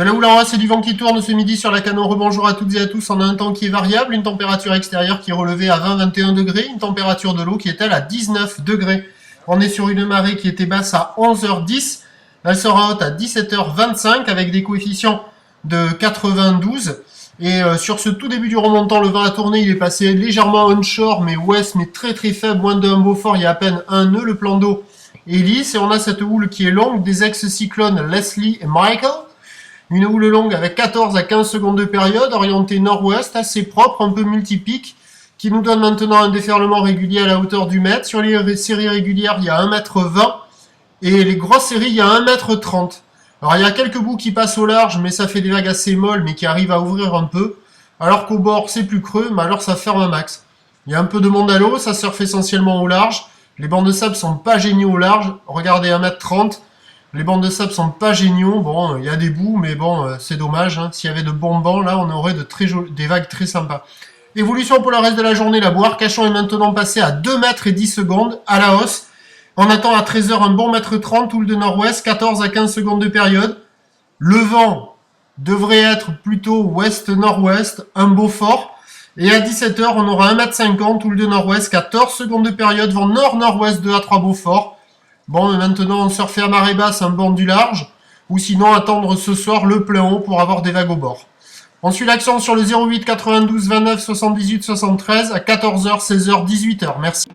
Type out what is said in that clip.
Là où là, c'est du vent qui tourne ce midi sur la Canon. Rebonjour à toutes et à tous. On a un temps qui est variable, une température extérieure qui est relevée à 20-21 degrés, une température de l'eau qui est elle à 19 degrés. On est sur une marée qui était basse à 11h10. Elle sera haute à 17h25 avec des coefficients de 92. Et sur ce tout début du remontant, le vent a tourné, il est passé légèrement onshore, mais ouest, mais très très faible, moins d'un Beaufort, il y a à peine un nœud, le plan d'eau est lisse. Et on a cette houle qui est longue, des ex-cyclones Leslie et Michael. Une houle longue avec 14 à 15 secondes de période, orientée nord-ouest, assez propre, un peu multipique, qui nous donne maintenant un déferlement régulier à la hauteur du mètre. Sur les séries régulières, il y a 1,20 m, et les grosses séries, il y a 1,30 m. Alors il y a quelques bouts qui passent au large, mais ça fait des vagues assez molles, mais qui arrivent à ouvrir un peu, alors qu'au bord, c'est plus creux, mais alors ça ferme un max. Il y a un peu de monde à l'eau, ça surfe essentiellement au large. Les bancs de sable sont pas géniaux au large, regardez 1,30 m. Les bancs de sable sont pas géniaux, bon, il y a des bouts, mais bon, c'est dommage, hein. S'il y avait de bons bancs, là, on aurait des vagues très sympas. Évolution pour le reste de la journée, la boire. Cachon est maintenant passé à 2 mètres et 10 secondes, à la hausse. On attend à 13h un bon mètre 30, houle de nord-ouest, 14 à 15 secondes de période. Le vent devrait être plutôt ouest-nord-ouest, un Beaufort. Et à 17h, on aura 1,50 m, houle de nord-ouest, 14 secondes de période, vent nord-nord-ouest 2 à 3 Beaufort. Bon, mais maintenant, on surfe à marée basse, un bord du large, ou sinon attendre ce soir le plein haut pour avoir des vagues au bord. On suit l'action sur le 08 92 29 78 73 à 14h, 16h, 18h. Merci.